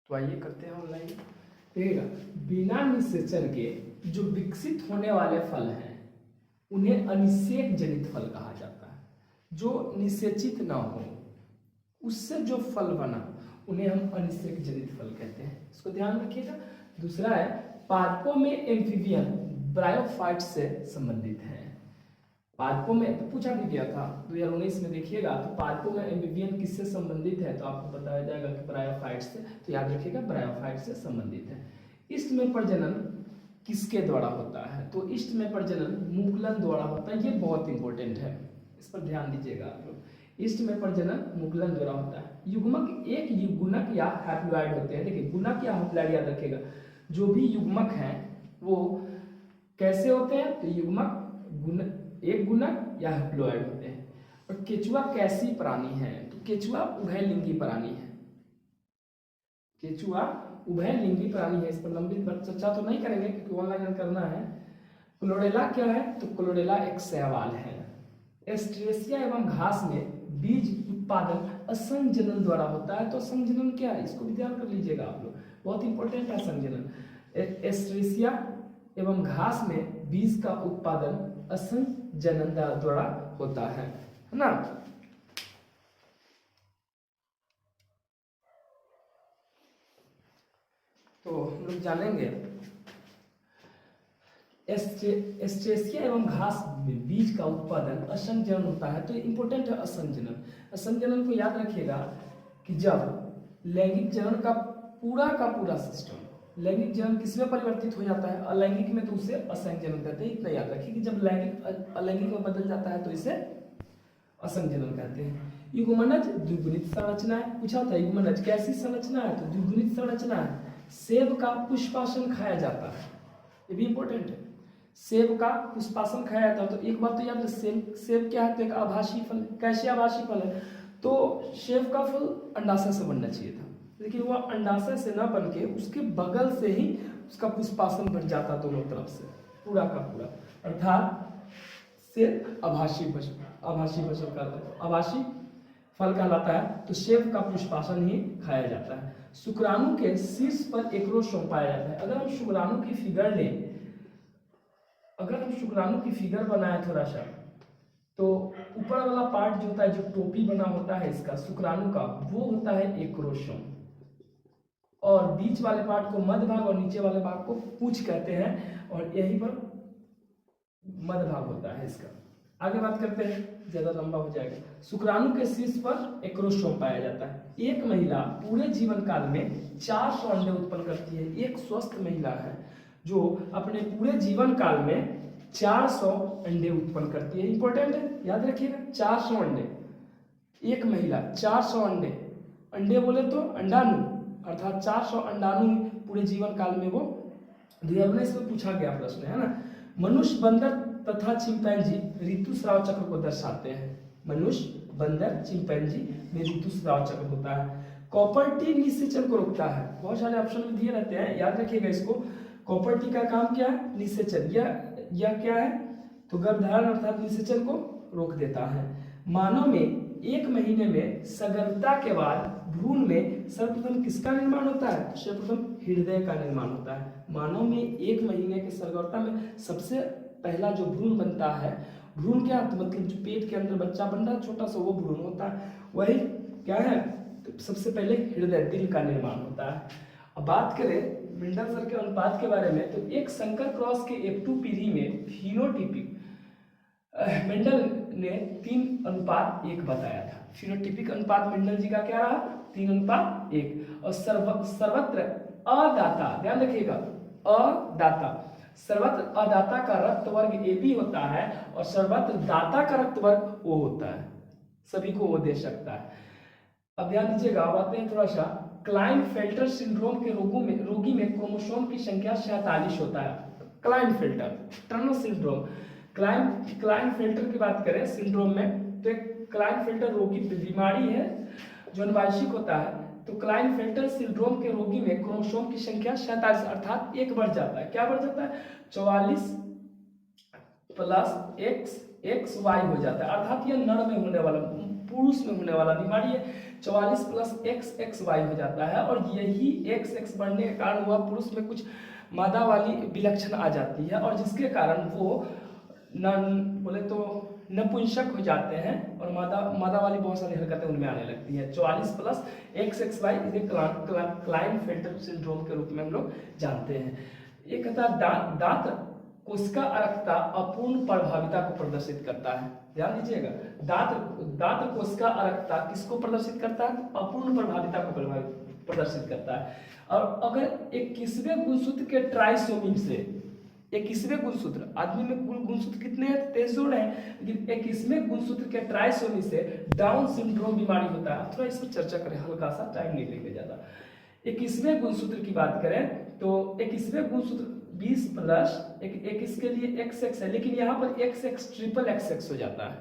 तो आइए करते हैं ऑनलाइन। देखिएगा, बिना निषेचन के जो विकसित होने वाले फल हैं उन्हें अनिषेक जनित फल कहा जाता है। जो निषेचित ना हो उससे जो फल बना उन्हें हम अनिषेक जनित फल कहते हैं, इसको ध्यान रखिएगा। दूसरा है, पादपों में एम्फीबियन ब्रायोफाइट से संबंधित है। पादपों में तो पूछा भी गया था 2019 में, देखिएगा तो पादपों में एम्फीबियन किससे संबंधित है, तो आपको बताया जाएगा कि ब्रायोफाइट से, तो याद रखिएगा ब्रायोफाइट से संबंधित है। इष्ट में प्रजनन किसके द्वारा होता है, तो इष्ट में प्रजनन मुकुलन द्वारा होता है। ये बहुत इंपॉर्टेंट है, इस पर ध्यान दीजिएगा आप लोग। इष्ट में प्रजनन मुकुलन द्वारा होता है। युग्मक एक युग्मक या हैप्लॉइड होते हैं। देखिए, गुणक या हैप्लॉइड याद रखिएगा, जो भी युग्मक हैं वो कैसे होते हैं, तो युग्मक एक गुणक या हैप्लॉइड होते हैं। और केचुआ कैसी प्राणी है, तो केचुआ उभयलिंगी प्राणी है। केचुआ उभयलिंगी प्राणी है, इस पर लंबी चर्चा तो नहीं करेंगे क्योंकि ऑनलाइन करना है। क्लोरेला क्या है, तो क्लोरेला एक शैवाल है। एस्ट्रेसिया एवं घास में बीज उत्पादन असंजनन द्वारा होता है। तो असंजनन क्या है, इसको भी ध्यान कर लीजिएगा आप लोग, बहुत इंपॉर्टेंट है असंजनन। एस्ट्रेसिया एवं घास में बीज का उत्पादन असंजनन द्वारा होता है ना। तो हम लोग जानेंगे एस्ट्रेसिया एवं घास में बीज का उत्पादन असंजनन होता है। तो इंपॉर्टेंट है असंजनन। असंजनन को याद रखिएगा कि जब लैंगिक जनन का पूरा सिस्टम, लैंगिक जनन किसमें परिवर्तित हो जाता है, अलैंगिक में, तो उसे असंजनन कहते हैं। इतना याद रखिए कि जब लैंगिक अलैंगिक में बदल जाता है तो इसे असंजनन कहते हैं। युग्मनज द्विगुणित संरचना है, पूछा था युग्मनज कैसी संरचना है, तो द्विगुणित संरचना है। सेब का पुष्पासन खाया जाता है, ये भी इंपॉर्टेंट है। सेब का पुष्पासन खाया जाता है, तो एक बात तो याद है, सेब क्या है, तो एक आभासी फल। कैसे आभासी फल है, तो सेब का फल अंडाशय से बनना चाहिए था, लेकिन वह अंडाशय से न बन के उसके बगल से ही उसका पुष्पासन बन जाता दोनों तरफ से, पूरा का पूरा, अर्थात सेब आभासी फल कहलाता है। तो सेब का पुष्पासन ही खाया जाता है। शुक्राणु के शीर्ष पर एक्रोसोम पाया जाता है। अगर हम शुक्राणु की फिगर लें, अगर हम शुक्राणु की फिगर बनाए थोड़ा सा, तो ऊपर वाला पार्ट जो होता है, जो टोपी बना होता है इसका शुक्राणु का, वो होता है एक्रोसोम, और बीच वाले पार्ट को मध्य भाग और नीचे वाले भाग को पूंछ कहते हैं, और यहीं पर मध्य भाग होता है इसका। आगे बात करते हैं, ज्यादा लंबा हो जाएगा। शुक्राणु के शीर्ष पर एक्रोसोम पाया जाता है। एक महिला पूरे जीवन काल में 400 अंडे उत्पन्न करती है। एक स्वस्थ महिला है जो अपने पूरे जीवन काल में 400 अंडे उत्पन्न करती है। इंपॉर्टेंट है, याद रखिएगा 400 अंडे, एक महिला 400 अंडे, अंडे बोले तो अंडाणु, अर्थात 400 अंडाणु पूरे जीवन काल में वो 2019 में पूछा गया प्रश्न है ना। मनुष्य, बंदर तथा चिंपैंजी ऋतुस्राव चक्र को दर्शाते हैं। मनुष्य, बंदर, चिंपैंजी में ऋतुस्राव चक्र होता है। कॉपर टी निषेचन को रोकता है। बहुत सारे ऑप्शन में दिए रहते हैं, याद रखिएगा इसको। कॉपर टी का काम क्या है, निषेचन। यह क्या है, तो गर्भधारण अर्थात निषेचन को रोक देता है। मानव में एक महीने में सगर्भता के बाद भ्रूण में सर्वप्रथम किसका निर्माण होता है, सर्वप्रथम हृदय का निर्माण होता है। मानव में एक महीने के सगर्भता में सबसे पहला जो भ्रूण बनता है, भ्रूण क्या, तो मतलब जो पेट के अंदर बच्चा बन रहा है छोटा सा, वो भ्रूण होता है। वही क्या है, तो सबसे पहले हृदय, दिल का निर्माण होता है। अब बात करें मेंडल सर के अनुपात के बारे में, तो एक संकर क्रॉस के F2 पीढ़ी में फिनोटिपिक मेंडल ने 3:1 बताया था। फिनोटिपिक अनुपात मेंडल जी का क्या रहा, 3:1। और सर्वत्र अदाता, ध्यान रखिएगा, अदाता, सर्वत्र अदाता का रक्त वर्ग AB होता है और सर्वत्र दाता का रक्त वर्ग O होता है, सभी को O दे सकता है। अब ध्यान दीजिएगा, अब आते हैं थोड़ा सा, क्लाइनफेल्टर सिंड्रोम के रोगी में क्रोमोसोम की संख्या 47 होता है। क्लाइनफेल्टर टर्नर सिंड्रोम, क्लाइनफेल्टर की बात करें सिंड्रोम में, तो एक क्लाइनफेल्टर रोगी बीमारी है जो अनुवांशिक होता है। तो क्लाइनफेल्टर सिंड्रोम के रोगी में क्रोमोसोम की संख्या 47 अर्थात 1 बढ़ जाता है। क्या बढ़ जाता है, 44 + XY हो जाता है, अर्थात यह नर में होने वाला, पुरुष में होने वाला बीमारी है। 44 प्लस एक्स एक्स वाई हो जाता है, और यही एक्स एक्स बढ़ने के कारण वह पुरुष में कुछ मादा वाली विलक्षण आ जाती है, और जिसके कारण वो न बोले तो नपुंसक हो जाते हैं, और मादा मादा वाली बहुत सारी हरकतें उनमें आने लगती है। 44 प्लस एक्स एक्स वाई इसे क्लाइनफेल्टर सिंड्रोम के रूप में हम लोग जानते हैं। ये कहता है दांत कोशिका अरक्ता अपूर्ण प्रभाविता को प्रदर्शित करता है। ध्यान दीजिएगा, दांत कोशिका अरक्ता किसको प्रदर्शित करता है? अपूर्ण प्रभाविता को प्रदर्शित करता है। और अगर 21वें गुणसूत्र के ट्राइसोमी से, 21वें गुणसूत्र, आदमी में कुल गुणसूत्र कितने हैं? 23 जोड़े हैं, लेकिन 21वें गुणसूत्र के ट्राइसोमी से डाउन सिंड्रोम बीमारी होता है। थोड़ा इस पर चर्चा करें, हल्का सा, टाइम नहीं लेके ज्यादा। 21वें गुणसूत्र की बात करें तो 21वें गुणसूत्र 20 प्लस एक इसके लिए एक्स एक्स है, लेकिन यहाँ पर x x triple x x हो जाता है।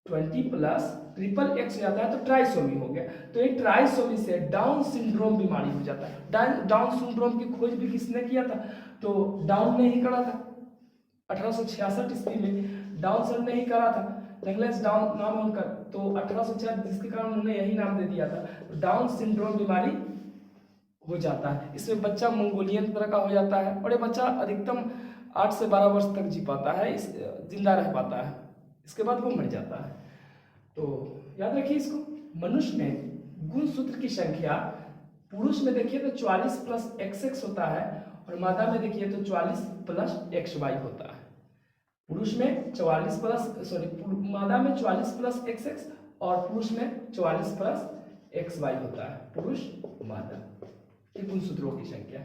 20 प्लस ट्रिपल एक्स हो जाता है तो ट्राइसोमी हो गया। तो एक ट्राइसोमी से डाउन सिंड्रोम बीमारी हो जाता है। डाउन सिंड्रोम की खोज भी किसने किया था? तो डाउन ने ही करा था 1866 ईस्वी में। डाउन सर ने ही करा था, डगलस डाउन नाम है उनका। तो 1866, जिसके कारण उन्होंने यही नाम दे दिया था। तो डाउन सिंड्रोम बीमारी हो जाता है। इसमें बच्चा मंगोलियन तरह का हो जाता है, और ये बच्चा अधिकतम 8 से 12 वर्ष तक जी पाता है, जिंदा रह पाता है, इसके बाद वो मर जाता है। तो याद रखिए इसको। मनुष्य में गुणसूत्र की संख्या पुरुष में देखिए तो 44 प्लस एक्स एक्स होता है, और मादा में देखिए तो 44 प्लस एक्स वाई होता है। पुरुष में 44 प्लस मादा में 44 प्लस एक्स एक्स, और पुरुष में 44 प्लस एक्स वाई होता है, पुरुष मादा। ये गुणसूत्रों की संख्या।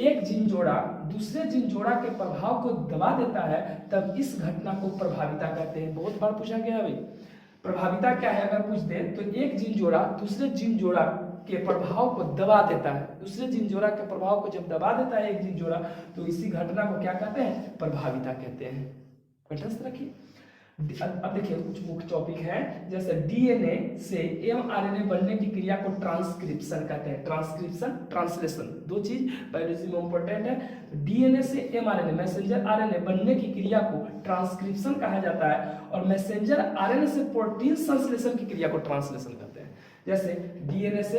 एक जीन जोड़ा दूसरे जीन जोड़ा के प्रभाव को दबा देता है, तब इस घटना को प्रभाविता कहते हैं। बहुत बार पूछा गया है भाई, प्रभाविता क्या है? अगर पूछ दे तो एक जीन जोड़ा दूसरे जीन जोड़ा के प्रभाव को दबा देता है। दूसरे जीन जोड़ा के प्रभाव को जब दबा देता है एक जीन जोड़ा, तो इसी घटना को क्या कहते हैं? प्रभाविता कहते हैं। कंठस्थ रखिए। अब देखिए कुछ मुख्य टॉपिक है, जैसे डीएनए से एमआरएनए बनने की क्रिया को ट्रांसक्रिप्शन कहते हैं। ट्रांसक्रिप्शन, ट्रांसलेशन, दो चीज बायोलॉजी में इंपॉर्टेंट है। डीएनए से एमआरएनए मैसेंजर आरएनए बनने की क्रिया को ट्रांसक्रिप्शन कहा जाता है, और मैसेंजर आरएनए से प्रोटीन संश्लेषण की क्रिया को ट्रांसलेशन कहते हैं। जैसे डीएनए से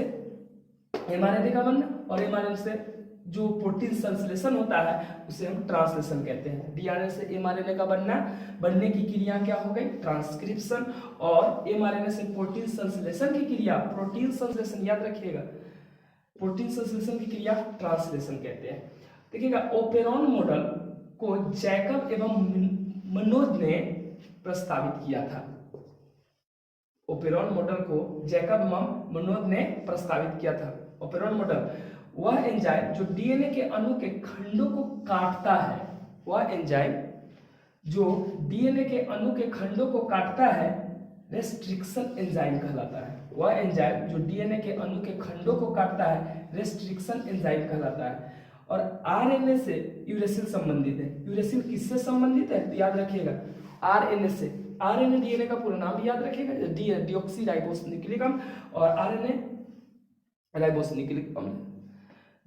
एमआरएनए का बनना, और एमआरएनए से जो प्रोटीन संश्लेषण होता है उसे हम ट्रांसलेशन कहते हैं। डीएनए से एमआरएनए का बनने की क्रिया क्या हो गई? ट्रांसक्रिप्शन। और एमआरएनए से प्रोटीन संश्लेषण की क्रिया, प्रोटीन संश्लेषण याद रखिएगा, प्रोटीन संश्लेषण की क्रिया ट्रांसलेशन कहते हैं। देखिएगा, ओपेरॉन मॉडल को जैकब एवं मनोज ने प्रस्तावित किया था। ओपेरॉन मॉडल को जैकब एवं मनोज ने प्रस्तावित किया था। ओपेरॉन मॉडल वह एंजाइम जो डीएनए के अणु के खंडों को काटता है, वह एंजाइम जो डीएनए के अणु के खंडों को काटता है रेस्ट्रिक्शन एंजाइम कहलाता है। वह एंजाइम जो डीएनए के अणु के खंडों को काटता है रेस्ट्रिक्शन एंजाइम कहलाता है। और आरएनए से यूरेसिल संबंधित है। यूरेसिल किससे संबंधित है? तो याद रखिएगा आरएनए से। आरएनए डीएनए का पूरा नाम भी याद रखिएगा, डीऑक्सी राइबोस न्यूक्लिक अम्ल, और आरएनए राइबोस न्यूक्लिक अम्ल।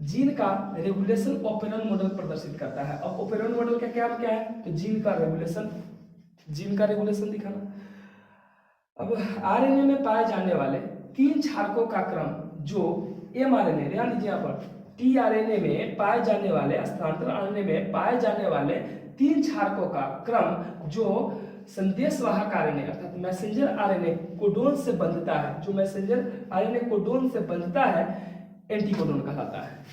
जीन का रेगुलेशन ओपेरॉन मॉडल प्रदर्शित करता है। अब ओपेरॉन मॉडल का क्या है? तो जीन का रेगुलेशन दिखाना। अब आरएनए में पाए जाने वाले 3 क्षारकों का क्रम जो एमआरएनए, ध्यान दीजिए यहाँ पर, टीआरएनए में पाए जाने वाले, स्थानांतरण आरएनए में पाए जाने वाले 3 क्षारकों का क्रम जो संदेशवाहक आरएनए अर्थात मैसेंजर आरएनए कोडोन से बंधता है, जो मैसेंजर आरएनए कोडोन से बंधता है, एंटीकोडोन कहलाता है।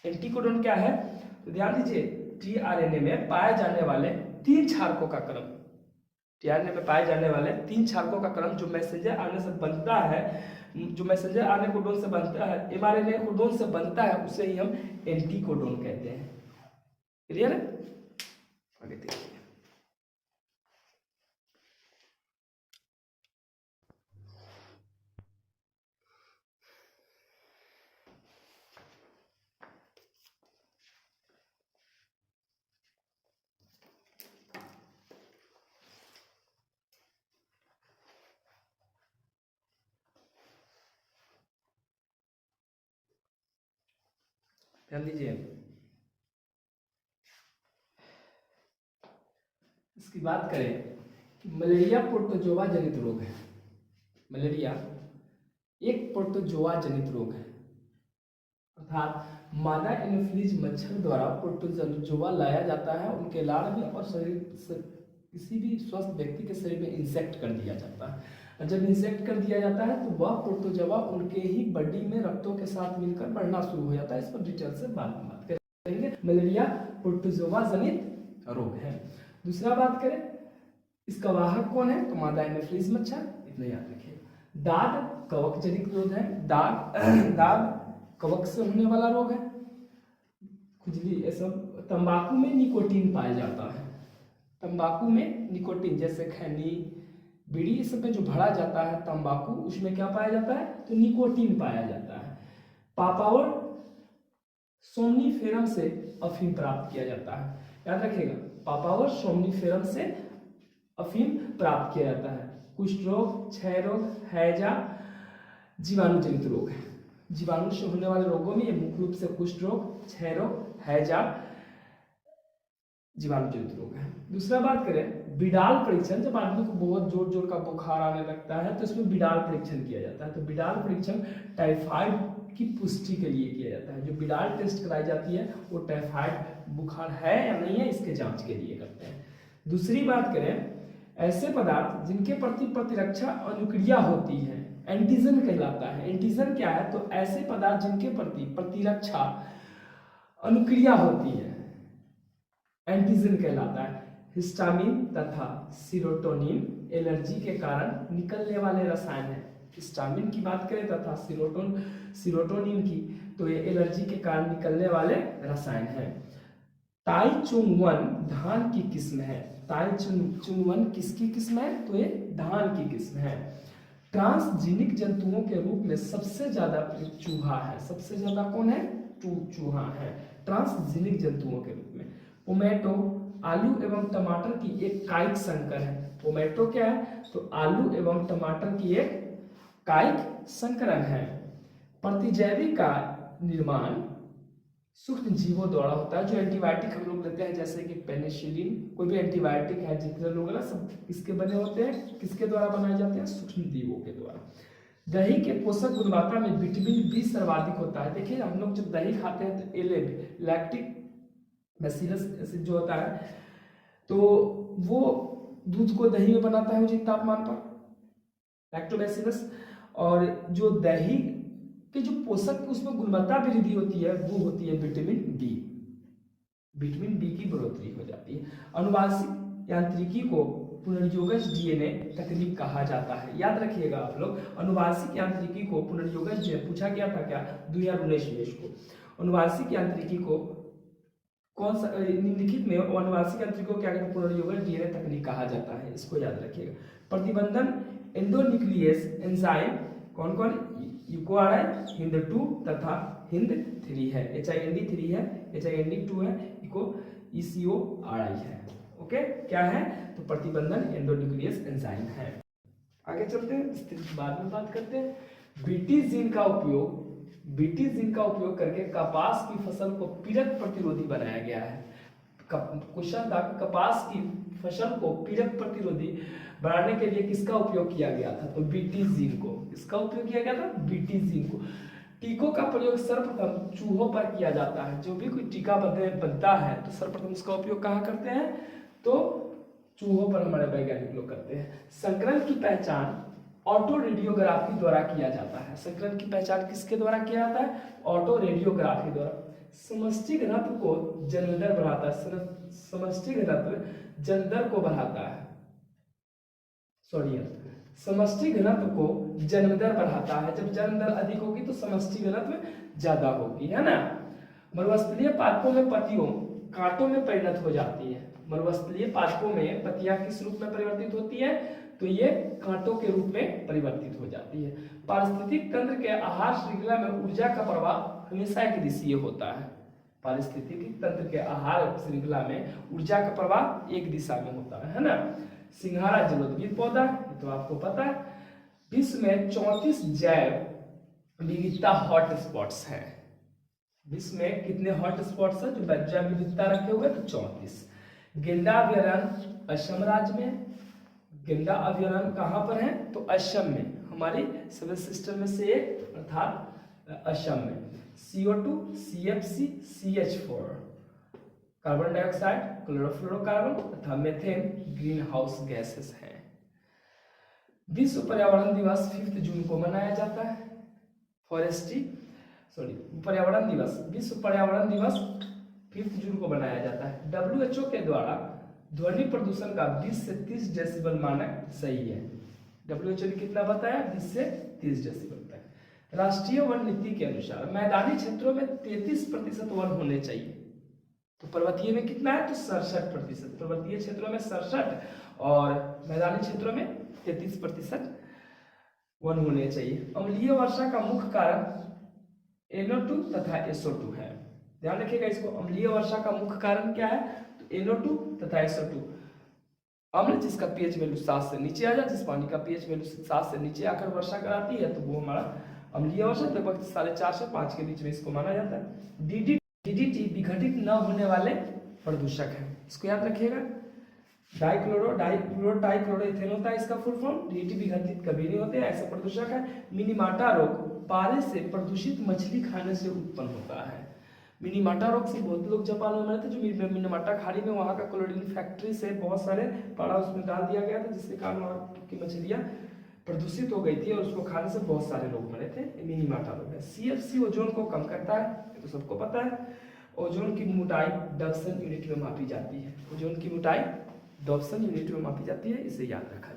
एंटीकोडोन क्या है? तो ध्यान दीजिए, टीआरएनए में पाए जाने वाले 3 क्षारकों का क्रम, टीआरएनए में पाए जाने वाले 3 क्षारकों का क्रम जो मैसेंजर आरएनए से बनता है, जो मैसेंजर आरएनए कोडोन से बनता है, एमआरएनए कोडोन से बनता है, उसे ही हम एंटीकोडोन कहते हैं। क्लियर है? आगे देखिए। ध्यान दीजिए, इसकी बात करें कि मलेरिया प्रोटोजोआ जनित रोग है। मलेरिया एक प्रोटोजोआ जनित रोग है, अर्थात मादा एनोफिलीज मच्छर द्वारा प्रोटोजोआ लाया जाता है, उनके लार में और शरीर से किसी भी स्वस्थ व्यक्ति के शरीर में इंसेक्ट कर दिया जाता है। और जब इंसेक्ट कर दिया जाता है तो वह प्रोटोजोआ उनके ही बॉडी में रक्तों के साथ मिलकर बढ़ना शुरू हो जाता है। इस पर डिटेल से बाद में बात करेंगे। मलेरिया प्रोटोजोआ जनित रोग है। दूसरा बात करें, इसका वाहक कौन है, तो मादा एनोफिलीज मच्छर, इतना याद रखिए। दाद कवक जनित रोग है, दाद कवक से होने वाला रोग है। खुजली, ये सब। तंबाकू में निकोटीन पाया जाता है, तंबाकू में निकोटीन, जैसे खैनी, बीड़ी, इस सब में जो भरा जाता है तंबाकू, उसमें क्या पाया जाता है, तो निकोटीन पाया जाता है। पापावर सोमनीफेरम से अफीम प्राप्त किया जाता है, याद रखिएगा, पापावर सोमनीफेरम से अफीम प्राप्त किया जाता है। कुष्ठ रोग, क्षय रोग, हैजा जीवाणु जनित रोग है। जीवाणु से होने वाले रोगों में ये मुख्य रूप से कुष्ठ रोग, क्षय रोग, हैजा जीवाणु जनित रोग है। दूसरा बात करें बिडाल परीक्षण, जब आदमी को बहुत जोर जोर का बुखार आने लगता है तो इसमें बिडाल परीक्षण किया जाता है। तो बिडाल परीक्षण टाइफाइड की पुष्टि के लिए किया जाता है। जो बिडाल टेस्ट कराई जाती है वो टाइफाइड बुखार है या नहीं है इसके जांच के लिए करते हैं। दूसरी बात करें, ऐसे पदार्थ जिनके प्रति प्रतिरक्षा अनुक्रिया होती है, एंटीजन कहलाता है। एंटीजन क्या है, तो ऐसे पदार्थ जिनके प्रति प्रतिरक्षा अनुक्रिया होती है, एंटीजन कहलाता है। हिस्टामिन तथा सीरोटोनिन एलर्जी के कारण निकलने वाले रसायन हैं। हिस्टामिन की बात करें तथा सीरोटोनिन की, तो ये एलर्जी के कारण निकलने वाले रसायन हैं। ताइचुंग-1 धान की किस्म है। ताइचुंग-1 किसकी किस्म है, तो ये धान की किस्म है। ट्रांसजीनिक जंतुओं के रूप में सबसे ज्यादा चूहा है। सबसे ज्यादा कौन है, चूहा है ट्रांसजीनिक जंतुओं के रूप में। पोमैटो आलू एवं टमाटर की एक कायिक संकर है। पोमैटो क्या है, तो आलू एवं टमाटर की एक कायिक संकरण है। प्रतिजैवी का निर्माण सूक्ष्म जीवों द्वारा होता है। जो एंटीबायोटिक हम लोग लेते हैं, जैसे कि पेनिसिलिन, कोई भी एंटीबायोटिक है, जितने लोग ना सब किसके बने होते हैं, किसके द्वारा बनाए जाते हैं, सूक्ष्म जीवों के द्वारा। दही के पोषक गुणवत्ता में विटामिन बी सर्वाधिक होता है। देखिए हम लोग जब दही खाते हैं तो लैक्टिक बैसिलस एसिड जो होता है, तो वो दूध को दही में बनाता है उचित तापमान पर, लैक्टोबैसिलस। और जो दही के जो पोषक उसमें गुणवत्ता वृद्धि होती है वो होती है विटामिन बी। विटामिन बी की बढ़ोतरी हो जाती है। अनुवांशिक यांत्रिकी को पुनर्योगज डीएनए तकनीक कहा जाता है। याद रखिएगा आप लोग, अनुवांशिक यांत्रिकी को पुनर्योगज पूछा गया था क्या 2019 में इसको। अनुवांशिक यांत्रिकी को कौन सा निम्नलिखित में अनुवांशिक यांत्रिकी को क्या कहते हैं, पुनर्योगज डीएनए तकनीक कहा जाता है, इसको याद रखिएगा। प्रतिबंधन एंडोन्यूक्लियस एंजाइम कौन कौन, यूकोआरआई हिंद 2 तथा हिंद 3 है। HIND3 है, HIND2 है, इको ECORI है। ओके, क्या है, तो प्रतिबंधन एंडोन्यूक्लियस एंजाइम है। आगे चलते हैं, इस बाद में बात करते हैं। बीटी जीन का उपयोग करके कपास की फसल को पीड़क प्रतिरोधी बनाया गया है। क्वेश्चन था कपास की फसल को पीड़क प्रतिरोधी बनाने के लिए किसका उपयोग किया गया था, तो बीटी जीन को। इसका उपयोग किया गया था बीटी जीन को। टीकों का प्रयोग सर्वप्रथम चूहों पर किया जाता है। जो भी कोई टीका बनता है तो सर्वप्रथम इसका उपयोग कहाँ करते हैं, तो चूहों पर हमारे वैज्ञानिक लोग करते हैं। संक्रमण की पहचान ऑटो रेडियोग्राफी द्वारा किया जाता है। संक्रमण की पहचान किसके द्वारा किया जाता है, ऑटो रेडियोग्राफी द्वारा। समष्टि घनत्व को जन्मदर बढ़ाता है। समष्टि घनत्व जन्मदर को बढ़ाता है, समष्टि घनत्व को जन्मदर बढ़ाता है। जब जन्मदर अधिक होगी तो समष्टि घनत्व ज्यादा होगी, है ना। मरुस्थलीय पादपों में पत्तियों कांटों में परिणत हो जाती है। मरुस्थलीय पादपों में पत्तियां किस रूप में परिवर्तित होती है, तो ये कांटों के रूप में परिवर्तित हो जाती है। पारिस्थितिक तंत्र के आहार श्रृंखला में ऊर्जा का प्रवाह हमेशा एक दिशीय होता है। पारिस्थितिकी तंत्र के आहार श्रृंखला में ऊर्जा का प्रवाह एक दिशा में होता है ना। सिंघाड़ा जलोद्भिद पौधा, ये तो आपको पता है। विश्व में 34 जैव विविधता हॉटस्पॉट्स हैं। विश्व में कितने हॉटस्पॉट्स हैं जो जैव विविधता रखे हुए, तो 34। गेंडा अभयारण्य असम राज्य में। गेंडा अभयारण्य कहाँ पर है, तो असम में। हमारी सोलर सिस्टम में से एक अर्थात असम में। CO2, CFC, CH4 carbon dioxide, chlorofluorocarbon तथा मीथेन ग्रीन हाउस गैसेस हैं। विश्व पर्यावरण दिवस 5 जून को मनाया जाता है। पर्यावरण दिवस, विश्व पर्यावरण दिवस 5 जून को मनाया जाता है। WHO के द्वारा ध्वनि प्रदूषण का 20 से 30 डेसिबल मानक सही है। WHO ने कितना बताया? 20 से 30 डेसिबल तक। राष्ट्रीय वन नीति के अनुसार मैदानी क्षेत्रों में 33% वन होने चाहिए। तो पर्वतीय में कितना है? तो 67%। पर्वतीय क्षेत्रों में 67 और मैदानी क्षेत्रों में 33% वन होने चाहिए। अम्लीय वर्षा का मुख्य कारण NO2 तथा SO2 है। ध्यान रखिएगा इसको। अम्लीय वर्षा का मुख्य कारण क्या है? तो NO2 तथा SO2। अम्ल जिसका pH वैल्यू 7 से नीचे आ जाए, जिस पानी का pH वैल्यू 7 से नीचे आकर वर्षा कराती है तो वो हमारा अम्लीय वर्षा, लगभग 4.5 से 5 के बीच में इसको माना जाता है। DDT विघटित न होने वाले प्रदूषक है, इसको याद रखिएगा। डाइक्लोरोइथेन होता है इसका फुल फॉर्म। DDT विघटित कभी नहीं होते, ऐसा प्रदूषक है। मिनीमाटा रोग पारे से प्रदूषित मछली खाने से उत्पन्न होता है। मिनीमाटा रोग से बहुत लोग जापान में मरे थे, जो मिनीमाटा खाड़ी में वहाँ का क्लोरीन फैक्ट्री से बहुत सारे पारा उसमें डाल दिया गया था, जिसके कारण वहाँ की मछलियाँ प्रदूषित हो गई थी और उसको खाने से बहुत सारे लोग मरे थे। मिनीमाटा रोग है। CFC ओजोन को कम करता है, तो सबको पता है। ओजोन की मोटाई डॉप्सन यूनिट में मापी जाती है। ओजोन की मोटाई डॉप्सन यूनिट में मापी जाती है, इसे याद रखा